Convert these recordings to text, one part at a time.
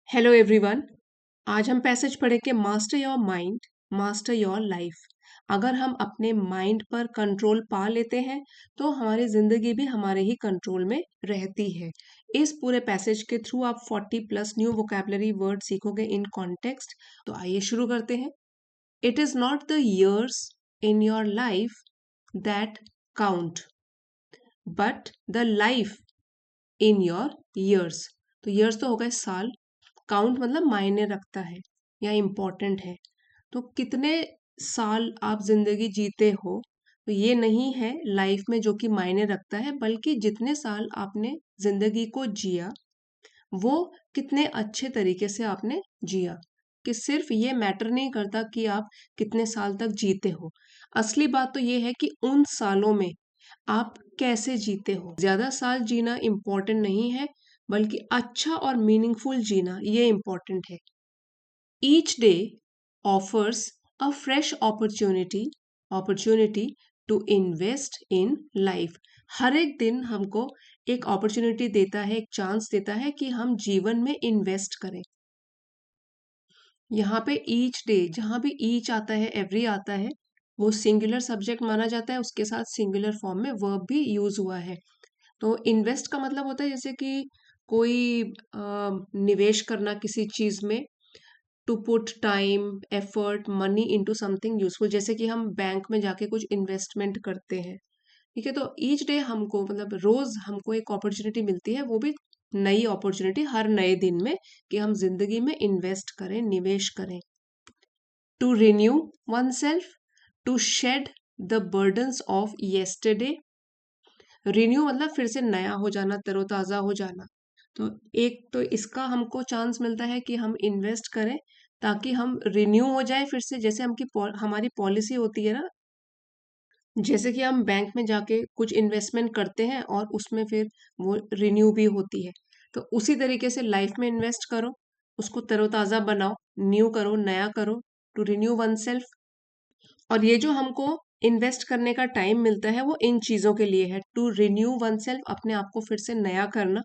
Hello everyone. आज हम passage पढ़ेंगे master your mind, master your life. अगर हम अपने माइंड पर कंट्रोल पा लेते हैं तो हमारी जिंदगी भी हमारे ही कंट्रोल में रहती है। इस पूरे पैसेज के थ्रू आप 40 प्लस न्यू वोकैबुलरी वर्ड सीखोगे इन कॉन्टेक्स्ट। तो आइए शुरू करते हैं। It is not the years in your life that count but the life in your ears. तो ईयर्स तो हो गए साल, काउंट मतलब मायने रखता है या इम्पोर्टेंट है। तो कितने साल आप जिंदगी जीते हो, तो ये नहीं है लाइफ में जो कि मायने रखता है, बल्कि जितने साल आपने जिंदगी को जिया वो कितने अच्छे तरीके से आपने जिया। कि सिर्फ ये मैटर नहीं करता कि आप कितने साल तक जीते हो, असली बात तो ये है कि उन सालों में आप कैसे जीते हो। ज्यादा साल जीना इम्पोर्टेंट नहीं है, बल्कि अच्छा और मीनिंगफुल जीना ये इम्पोर्टेंट है। Each day offers a fresh opportunity to invest in life. हर एक दिन हमको एक अपॉर्चुनिटी देता है, एक चांस देता है कि हम जीवन में इन्वेस्ट करें। यहाँ पे ईच डे, जहाँ भी ईच आता है, एवरी आता है, वो सिंगुलर सब्जेक्ट माना जाता है, उसके साथ सिंगुलर फॉर्म में वर्ब भी यूज हुआ है। तो इन्वेस्ट का मतलब होता है जैसे कि कोई निवेश करना किसी चीज में। To put time, effort, money into something useful, जैसे कि हम बैंक में जाके कुछ इन्वेस्टमेंट करते हैं। ठीक है, तो ईच डे हमको मतलब रोज हमको एक अपॉर्चुनिटी मिलती है, वो भी नई अपॉर्चुनिटी हर नए दिन में, कि हम जिंदगी में इन्वेस्ट करें, निवेश करें। To renew oneself, to shed the burdens of yesterday. Renew मतलब फिर से नया हो जाना, तरोताजा हो जाना। तो एक तो इसका हमको चांस मिलता है कि हम इन्वेस्ट करें ताकि हम रिन्यू हो जाए फिर से, जैसे हमारी पॉलिसी होती है ना। जैसे कि हम बैंक में जाके कुछ इन्वेस्टमेंट करते हैं और उसमें फिर वो रिन्यू भी होती है। तो उसी तरीके से लाइफ में इन्वेस्ट करो, उसको तरोताजा बनाओ, न्यू करो, नया करो। To renew oneself. और ये जो हमको इन्वेस्ट करने का टाइम मिलता है वो इन चीजों के लिए है। टू रिन्यू वन सेल्फ, अपने आप को फिर से नया करना।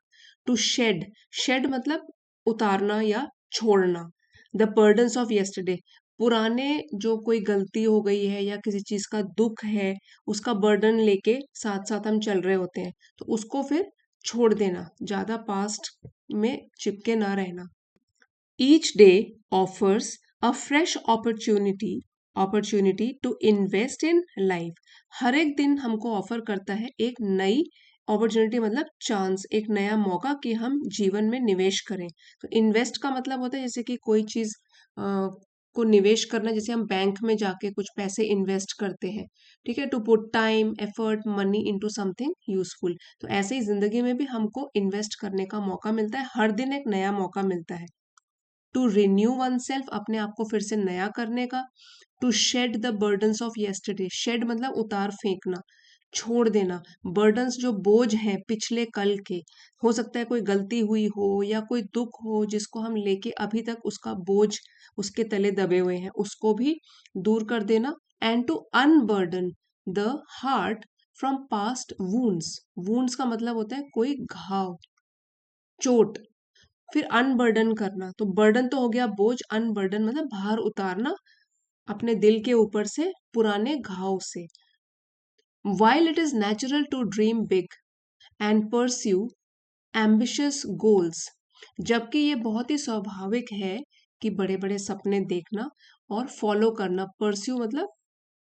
टू शेड, शेड मतलब उतारना या छोड़ना। द बर्डन्स ऑफ यस्टरडे, पुराने जो कोई गलती हो गई है या किसी चीज का दुख है, उसका बर्डन लेके साथ साथ हम चल रहे होते हैं, तो उसको फिर छोड़ देना, ज्यादा पास्ट में चिपके ना रहना। Each day offers a fresh opportunity to invest in life. हर एक दिन हमको ऑफर करता है एक नई अपॉर्चुनिटी, मतलब चांस, एक नया मौका कि हम जीवन में निवेश करें। तो इन्वेस्ट का मतलब होता है जैसे कि कोई चीज को निवेश करना, जैसे हम बैंक में जाके कुछ पैसे इन्वेस्ट करते हैं। ठीक है, to put time, effort, money into something useful. तो ऐसे ही जिंदगी में भी हमको इन्वेस्ट करने का मौका मिलता है, हर दिन एक नया मौका मिलता है। टू रिन्यू वन सेल्फ, अपने आप को फिर से नया करने का। To shed the burdens of yesterday, shed मतलब उतार फेंकना, छोड़ देना। बर्डन्स जो बोझ है पिछले कल के, हो सकता है कोई गलती हुई हो या कोई दुख हो जिसको हम लेके अभी तक उसका बोझ उसके तले दबे हुए हैं, उसको भी दूर कर देना। And to unburden the heart from past wounds. Wounds का मतलब होता है कोई घाव, चोट। फिर अनबर्डन करना, तो बर्डन तो हो गया बोझ, अनबर्डन मतलब भार उतारना अपने दिल के ऊपर से, पुराने घाव से। While it is natural to dream big and pursue ambitious goals, जबकि ये बहुत ही स्वाभाविक है कि बड़े बड़े सपने देखना और फॉलो करना। परस्यू मतलब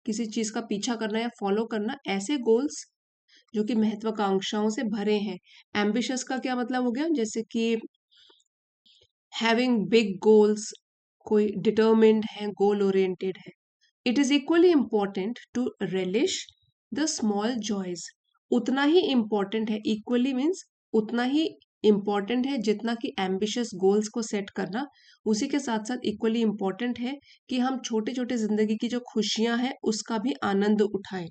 किसी चीज का पीछा करना या फॉलो करना, ऐसे गोल्स जो कि महत्वाकांक्षाओं से भरे हैं। एम्बिशियस का क्या मतलब हो गया, जैसे कि हैविंग बिग गोल्स, कोई डिटर्मिन्ड है, गोल ओरिएंटेड है। It is equally important to relish the small joys. उतना ही इम्पोर्टेंट है, इक्वली मीन्स उतना ही इम्पोर्टेंट है जितना कि एम्बिशियस गोल्स को सेट करना, उसी के साथ साथ इक्वली इम्पोर्टेंट है कि हम छोटे छोटे जिंदगी की जो खुशियां हैं उसका भी आनंद उठाएं।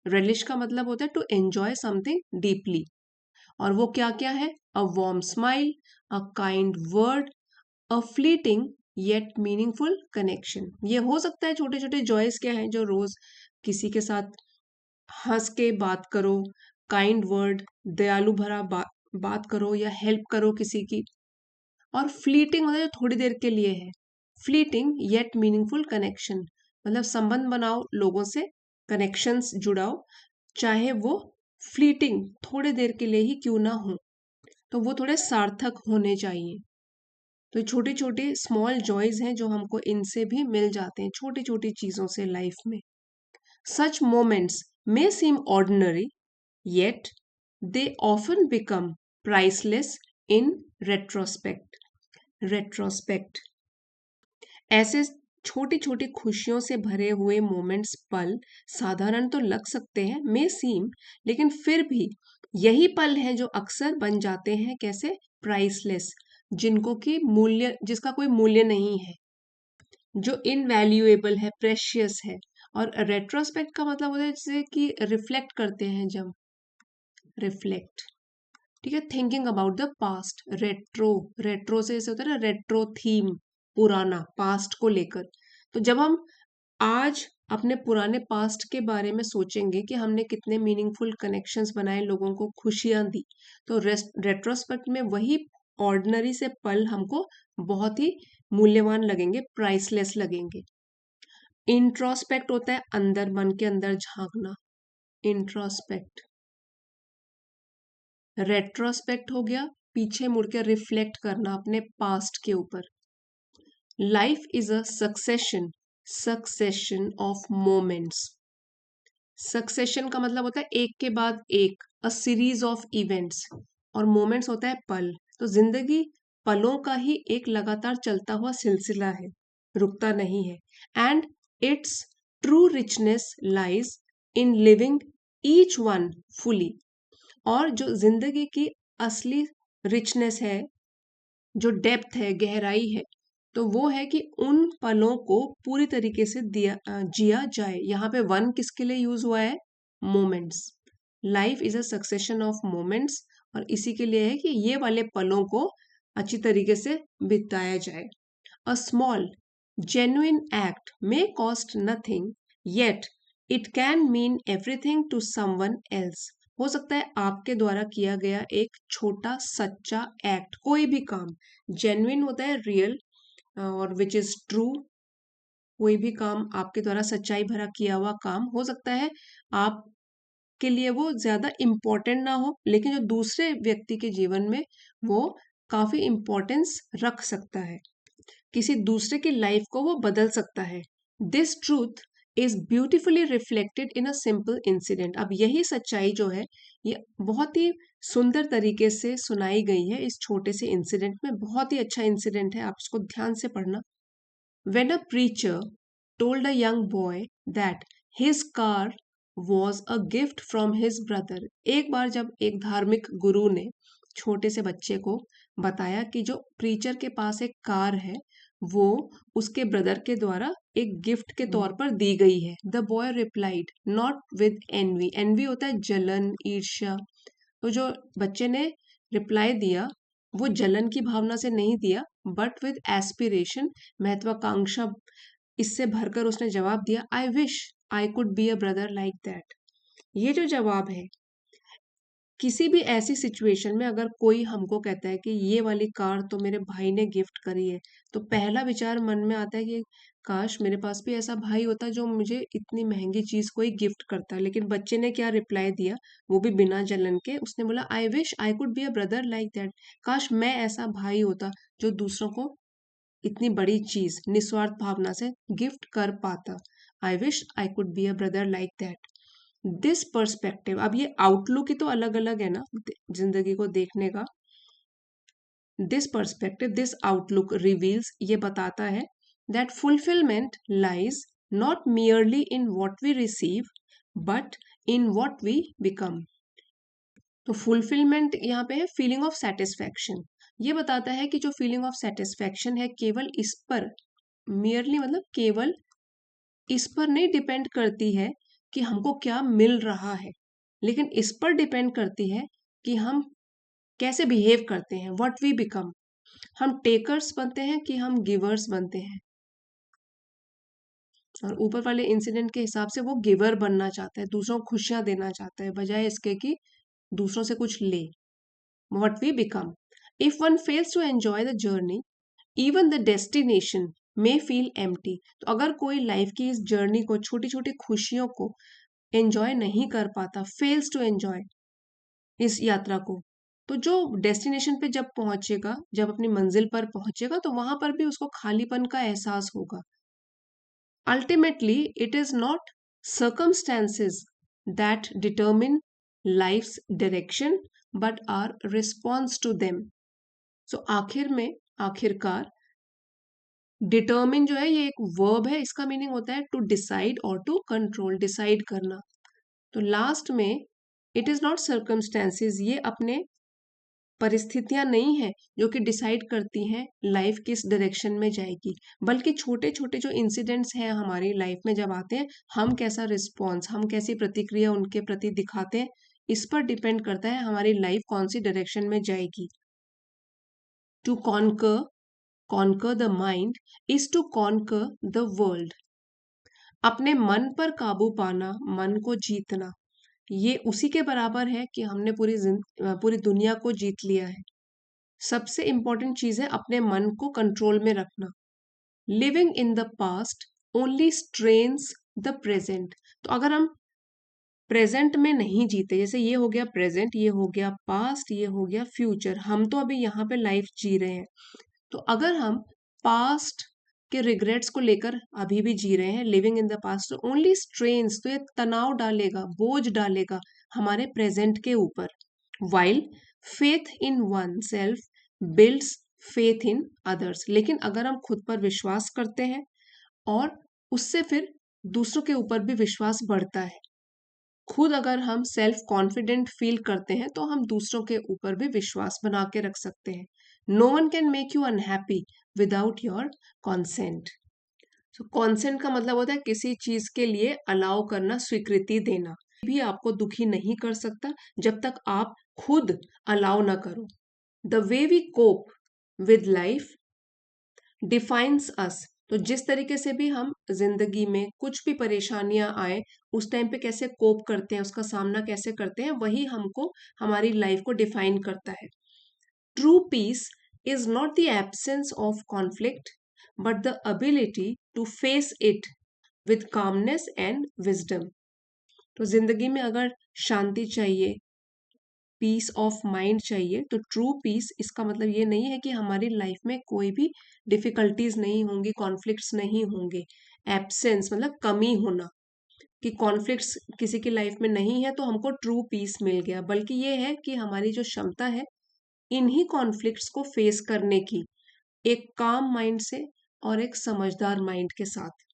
relish का मतलब होता है टू एंजॉय समथिंग डीपली। और वो क्या क्या है? A warm smile, a kind word, a fleeting yet meaningful connection. ये हो सकता है छोटे छोटे जॉयस क्या हैं, जो रोज किसी के साथ हंस के बात करो, काइंड वर्ड, दयालु भरा बात करो या हेल्प करो किसी की। और फ्लीटिंग मतलब जो थोड़ी देर के लिए है, फ्लीटिंग येट मीनिंगफुल कनेक्शन, मतलब संबंध बनाओ लोगों से, कनेक्शंस जुड़ाओ, चाहे वो फ्लीटिंग थोड़े देर के लिए ही क्यों ना हो, तो वो थोड़े सार्थक होने चाहिए। तो छोटी छोटी स्मॉल जॉयज हैं जो हमको इनसे भी मिल जाते हैं, छोटी छोटी चीजों से लाइफ में। सच moments may seem ordinary, yet they often become priceless in retrospect. Retrospect. ऐसे छोटी छोटी खुशियों से भरे हुए मोमेंट्स, पल साधारण तो लग सकते हैं, मे सीम, लेकिन फिर भी यही पल है जो अक्सर बन जाते हैं कैसे, प्राइसलेस, जिनको की मूल्य, जिसका कोई मूल्य नहीं है, जो इनवैल्यूएबल है, प्रेशियस है। और रेट्रोस्पेक्ट का मतलब होता है जैसे कि रिफ्लेक्ट करते हैं जब, रिफ्लेक्ट, ठीक है, thinking about the past. Retro, retro से ऐसे होता है ना, रेट्रो थीम, पुराना, पास्ट को लेकर। तो जब हम आज अपने पुराने पास्ट के बारे में सोचेंगे कि हमने कितने मीनिंगफुल कनेक्शंस बनाए, लोगों को खुशियां दी, तो रेट्रोस्पेक्ट में वही ऑर्डिनरी से पल हमको बहुत ही मूल्यवान लगेंगे, प्राइसलेस लगेंगे। इंट्रोस्पेक्ट होता है अंदर, मन के अंदर झांकना, इंट्रोस्पेक्ट। रेट्रोस्पेक्ट हो गया पीछे मुड़ के रिफ्लेक्ट करना अपने पास्ट के ऊपर। Life is a succession, succession of moments. Succession का मतलब होता है एक के बाद एक, अ सीरीज ऑफ इवेंट्स, और मोमेंट्स होता है पल। तो जिंदगी पलों का ही एक लगातार चलता हुआ सिलसिला है, रुकता नहीं है। And it's true richness lies in living each one fully. और जो जिंदगी की असली रिचनेस है, जो डेप्थ है, गहराई है, तो वो है कि उन पलों को पूरी तरीके से जिया जाए। यहाँ पे वन किसके लिए यूज हुआ है, moments. Life is a succession of moments, और इसी के लिए है कि ये वाले पलों को अच्छी तरीके से बिताया जाए। A small genuine act may cost nothing, yet it can mean everything to someone else. हो सकता है आपके द्वारा किया गया एक छोटा सच्चा एक्ट, कोई भी काम, जेन्युइन होता है रियल और विच इज ट्रू। कोई भी काम आपके द्वारा सच्चाई भरा किया हुआ काम हो सकता है आपके लिए वो ज्यादा इम्पोर्टेंट ना हो, लेकिन जो दूसरे व्यक्ति के जीवन में वो काफी इम्पोर्टेंस रख सकता है, किसी दूसरे की लाइफ को वो बदल सकता है। This truth is beautifully reflected in a simple incident. अब यही सच्चाई जो है ये बहुत ही सुंदर तरीके से सुनाई गई है इस छोटे से इंसिडेंट में। बहुत ही अच्छा इंसिडेंट है, आप इसको ध्यान से पढ़ना। When a preacher told a young boy that his car was a gift from his brother, एक बार जब एक धार्मिक गुरु ने छोटे से बच्चे को बताया कि जो प्रीचर के पास एक कार है वो उसके ब्रदर के द्वारा एक गिफ्ट के तौर पर दी गई है। The boy replied not with envy, envy होता है जलन, ईर्ष्या। तो जो बच्चे ने रिप्लाई दिया वो जलन की भावना से नहीं दिया, बट विद एस्पिरेशन, महत्वाकांक्षा इससे भरकर उसने जवाब दिया, I wish I could be a brother like that. ये जो जवाब है, किसी भी ऐसी सिचुएशन में अगर कोई हमको कहता है कि ये वाली कार तो मेरे भाई ने गिफ्ट करी है, तो पहला विचार मन में आता है कि काश मेरे पास भी ऐसा भाई होता जो मुझे इतनी महंगी चीज कोई गिफ्ट करता। लेकिन बच्चे ने क्या रिप्लाई दिया, वो भी बिना जलन के, उसने बोला I wish I could be a brother like that, काश मैं ऐसा भाई होता जो दूसरों को इतनी बड़ी चीज निस्वार्थ भावना से गिफ्ट कर पाता। I wish I could be a brother like that. This perspective, अब ये आउटलुक ही तो अलग अलग है ना जिंदगी को देखने का। This perspective, this outlook reveals, ये बताता है that fulfilment lies not merely in what we receive but in what we become. तो फुलफिलमेंट यहाँ पे है फीलिंग ऑफ सेटिस्फैक्शन। ये बताता है कि जो फीलिंग ऑफ सेटिस्फैक्शन है केवल इस पर, मियरली मतलब केवल इस पर नहीं डिपेंड करती है कि हमको क्या मिल रहा है, लेकिन इस पर डिपेंड करती है कि हम कैसे बिहेव करते हैं, व्हाट वी बिकम। हम टेकर्स बनते हैं कि हम गिवर्स बनते हैं। और ऊपर वाले इंसिडेंट के हिसाब से वो गिवर बनना चाहता है, दूसरों को खुशियां देना चाहता है, बजाय इसके कि दूसरों से कुछ ले। What we become, if one fails to enjoy the journey, even the destination may feel empty. तो अगर कोई लाइफ की इस जर्नी को, छोटी छोटी खुशियों को एंजॉय नहीं कर पाता, फेल्स टू एंजॉय इस यात्रा को, तो जो डेस्टिनेशन पे जब पहुंचेगा, जब अपनी मंजिल पर पहुंचेगा, तो वहां पर भी उसको खालीपन का एहसास होगा। Ultimately, it is not circumstances that determine life's direction, but our response to them. So, आखिर में, आखिरकार, डिटर्मिन जो है ये एक वर्ब है, इसका मीनिंग होता है टू डिसाइड और टू कंट्रोल, डिसाइड करना। तो लास्ट में इट इज नॉट सर्कमस्टेंसेस, ये अपने परिस्थितियां नहीं है जो कि डिसाइड करती हैं लाइफ किस डायरेक्शन में जाएगी, बल्कि छोटे छोटे जो इंसिडेंट्स हैं हमारी लाइफ में जब आते हैं, हम कैसा रिस्पॉन्स, हम कैसी प्रतिक्रिया उनके प्रति दिखाते हैं, इस पर डिपेंड करता है हमारी लाइफ कौन सी डायरेक्शन में जाएगी। To conquer, conquer the mind is to conquer the world. अपने मन पर काबू पाना, मन को जीतना, ये उसी के बराबर है कि हमने पूरी दुनिया को जीत लिया है। सबसे इंपॉर्टेंट चीज है अपने मन को कंट्रोल में रखना। Living in the past only strains the present. तो अगर हम प्रेजेंट में नहीं जीते, जैसे ये हो गया प्रेजेंट, ये हो गया पास्ट, ये हो गया फ्यूचर, हम तो अभी यहाँ पे लाइफ जी रहे हैं, तो अगर हम पास्ट के रिग्रेट्स को लेकर अभी भी जी रहे हैं, लिविंग इन द पास्ट, तो ओनली स्ट्रेन्स, तो ये तनाव डालेगा, बोझ डालेगा हमारे प्रेजेंट के ऊपर। While faith in one self builds faith in others. लेकिन अगर हम खुद पर विश्वास करते हैं और उससे फिर दूसरों के ऊपर भी विश्वास बढ़ता है। खुद अगर हम सेल्फ कॉन्फिडेंट फील करते हैं तो हम दूसरों के ऊपर भी विश्वास बना के रख सकते हैं। No one can make you unhappy without your consent. तो कॉन्सेंट का मतलब होता है किसी चीज के लिए अलाउ करना, स्वीकृति देना। भी आपको दुखी नहीं कर सकता जब तक आप खुद अलाउ ना करो। The way we cope with life defines us. तो जिस तरीके से भी हम जिंदगी में कुछ भी परेशानियां आए, उस टाइम पे कैसे कोप करते हैं, उसका सामना कैसे करते हैं, वही हमको हमारी लाइफ को डिफाइन करता है। True peace is not the absence of conflict but the ability to face it with calmness and wisdom. तो जिंदगी में अगर शांति चाहिए, पीस ऑफ माइंड चाहिए, तो ट्रू पीस इसका मतलब ये नहीं है कि हमारी लाइफ में कोई भी डिफिकल्टीज नहीं होंगी, कॉन्फ्लिक्ट्स नहीं होंगे। एब्सेंस मतलब कमी होना, कि कॉन्फ्लिक्ट्स किसी की लाइफ में नहीं है तो हमको ट्रू पीस मिल गया, बल्कि ये है कि हमारी जो क्षमता है इन्हीं कॉन्फ्लिक्ट्स को फेस करने की, एक काम माइंड से और एक समझदार माइंड के साथ।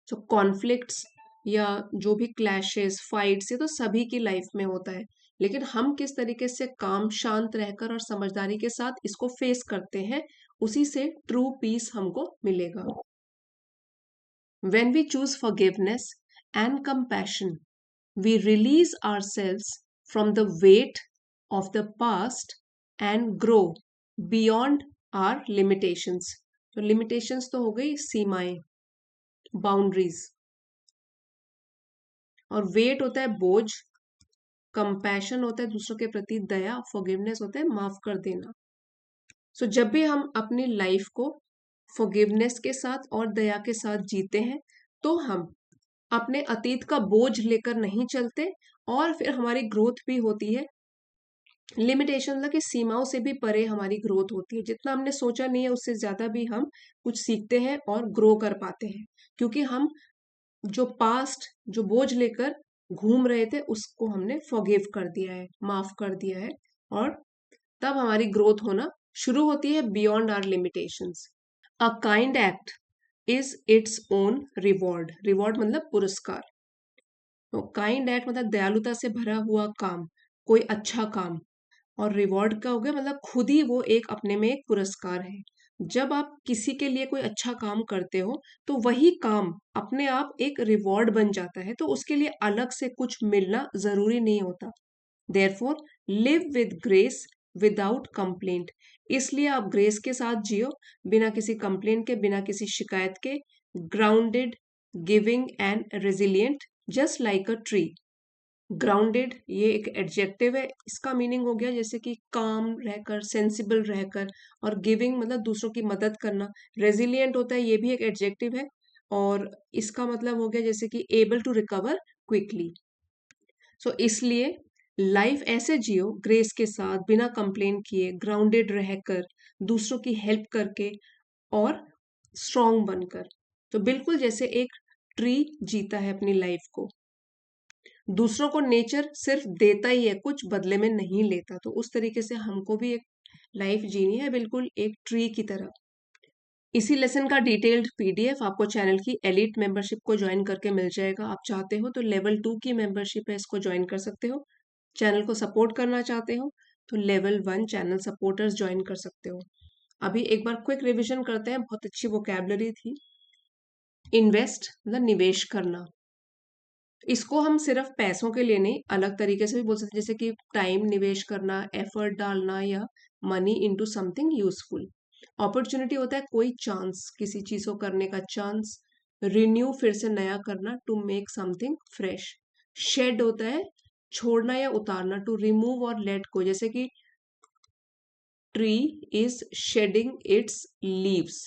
तो कॉन्फ्लिक्ट्स या जो भी क्लैशेस, फाइट्स, ये तो सभी की लाइफ में होता है, लेकिन हम किस तरीके से काम, शांत रहकर और समझदारी के साथ इसको फेस करते हैं, उसी से ट्रू पीस हमको मिलेगा। When we choose forgiveness and compassion, we release ourselves from the weight of the past and grow beyond our limitations. तो limitations तो हो गई सीमाएं, बाउंड्रीज, और वेट होता है बोझ, कंपैशन होता है दूसरों के प्रति दया, फॉरगिवनेस होता है माफ कर देना। सो जब भी हम अपनी लाइफ को फॉरगिवनेस के साथ और दया के साथ जीते हैं, तो हम अपने अतीत का बोझ लेकर नहीं चलते, और फिर हमारी ग्रोथ भी होती है। लिमिटेशन मतलब कि सीमाओं से भी परे हमारी ग्रोथ होती है। जितना हमने सोचा नहीं है उससे ज्यादा भी हम कुछ सीखते हैं और ग्रो कर पाते हैं, क्योंकि हम जो पास्ट, जो बोझ लेकर घूम रहे थे, उसको हमने फॉरगिव कर दिया है, माफ कर दिया है, और तब हमारी ग्रोथ होना शुरू होती है beyond our limitations. A kind act is its own reward. Reward मतलब पुरस्कार। तो काइंड एक्ट मतलब दयालुता से भरा हुआ काम, कोई अच्छा काम, और रिवॉर्ड का हो गया मतलब खुद ही वो एक अपने में एक पुरस्कार है। जब आप किसी के लिए कोई अच्छा काम करते हो, तो वही काम अपने आप एक रिवॉर्ड बन जाता है, तो उसके लिए अलग से कुछ मिलना जरूरी नहीं होता। Therefore live with grace without complaint. इसलिए आप ग्रेस के साथ जियो, बिना किसी कंप्लेंट के, बिना किसी शिकायत के, grounded, giving and resilient, just like a tree. Grounded ये एक एडजेक्टिव है, इसका मीनिंग हो गया जैसे कि काम रहकर, सेंसिबल रहकर, और गिविंग मतलब दूसरों की मदद करना। रेजिलिएंट होता है, ये भी एक एडजेक्टिव है, और इसका मतलब हो गया जैसे कि एबल टू रिकवर क्विकली। सो इसलिए लाइफ ऐसे जियो ग्रेस के साथ, बिना कंप्लेन किए, ग्राउंडेड रहकर, दूसरों की हेल्प करके, और स्ट्रांग बनकर। तो बिल्कुल जैसे एक ट्री जीता है अपनी लाइफ को। दूसरों को नेचर सिर्फ देता ही है, कुछ बदले में नहीं लेता। तो उस तरीके से हमको भी एक लाइफ जीनी है, बिल्कुल एक ट्री की तरह। इसी लेसन का डिटेल्ड पीडीएफ आपको चैनल की एलिट मेंबरशिप को ज्वाइन करके मिल जाएगा। आप चाहते हो तो लेवल 2 की मेंबरशिप है, इसको ज्वाइन कर सकते हो। चैनल को सपोर्ट करना चाहते हो तो लेवल 1 चैनल सपोर्टर्स ज्वाइन कर सकते हो। अभी एक बार क्विक रिवीजन करते हैं, बहुत अच्छी वोकैबुलरी थी। इन्वेस्ट मतलब निवेश करना, इसको हम सिर्फ पैसों के लिए नहीं, अलग तरीके से भी बोल सकते हैं, जैसे कि टाइम निवेश करना, एफर्ट डालना, या money into something useful. Opportunity होता है कोई चांस, किसी चीज को करने का चांस। रिन्यू फिर से नया करना, to make something fresh. Shed होता है छोड़ना या उतारना, टू रिमूव और लेट गो, जैसे कि tree is shedding its leaves.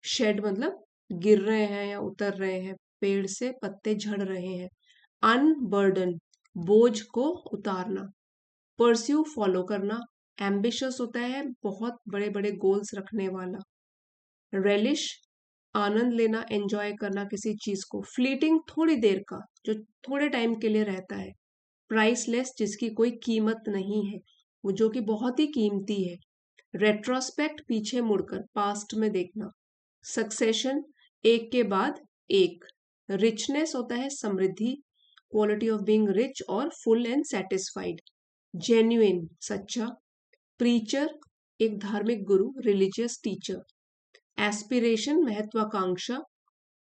Shed मतलब गिर रहे हैं या उतर रहे हैं, पेड़ से पत्ते झड़ रहे हैं। अनबर्डन बोझ को उतारना। परस्यू फॉलो करना। एम्बिशियस होता है बहुत बड़े बड़े गोल्स रखने वाला। रेलिश आनंद लेना, एंजॉय करना किसी चीज को। फ्लीटिंग थोड़ी देर का, जो थोड़े टाइम के लिए रहता है। प्राइसलेस जिसकी कोई कीमत नहीं है, वो जो कि बहुत ही कीमती है। रेट्रोस्पेक्ट पीछे मुड़कर, पास्ट में देखना। सक्सेशन एक के बाद एक। रिचनेस होता है समृद्धि, क्वालिटी ऑफ बीइंग रिच और फुल एंड सेटिस्फाइड। जेन्युइन सच्चा। प्रीचर एक धार्मिक गुरु, रिलीजियस टीचर। एस्पिरेशन महत्वाकांक्षा,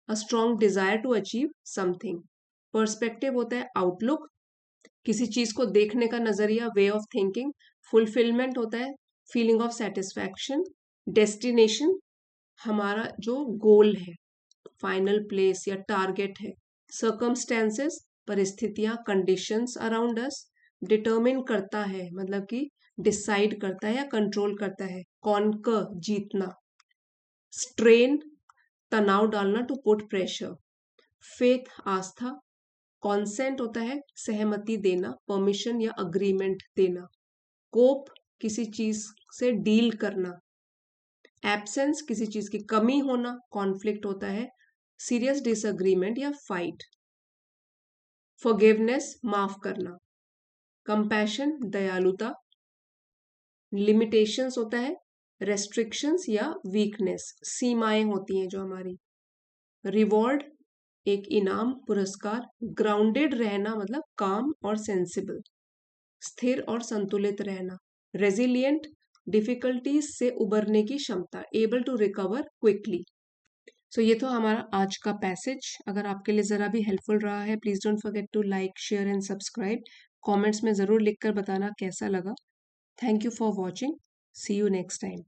a strong desire to achieve something. Perspective होता है आउटलुक, किसी चीज को देखने का नजरिया, वे ऑफ थिंकिंग। फुलफिलमेंट होता है फीलिंग ऑफ सेटिस्फैक्शन। डेस्टिनेशन हमारा जो गोल है, फाइनल प्लेस या टारगेट है। सर्कमस्टेंसेस परिस्थितियां, कंडीशंस अराउंड अस। डिटर्मिन करता है मतलब कि डिसाइड करता है या कंट्रोल करता है। कॉन्कर जीतना। स्ट्रेन तनाव डालना, टू पुट प्रेशर। फेथ आस्था। कॉन्सेंट होता है सहमति देना, परमिशन या अग्रीमेंट देना। कोप किसी चीज से डील करना। एब्सेंस किसी चीज की कमी होना। कॉन्फ्लिक्ट होता है सीरियस डिसएग्रीमेंट या फाइट। फॉरगिवनेस माफ करना। कंपैशन दयालुता। लिमिटेशंस होता है रेस्ट्रिक्शंस या वीकनेस, सीमाएं होती हैं जो हमारी। रिवॉर्ड एक इनाम, पुरस्कार। ग्राउंडेड रहना मतलब काम और सेंसिबल, स्थिर और संतुलित रहना। रेजिलिएंट डिफिकल्टीज से उबरने की क्षमता, एबल टू रिकवर क्विकली। सो ये तो हमारा आज का पैसेज। अगर आपके लिए ज़रा भी हेल्पफुल रहा है, please don't forget to like, share and subscribe. Comments में ज़रूर लिखकर बताना कैसा लगा। Thank you for watching. See you next time.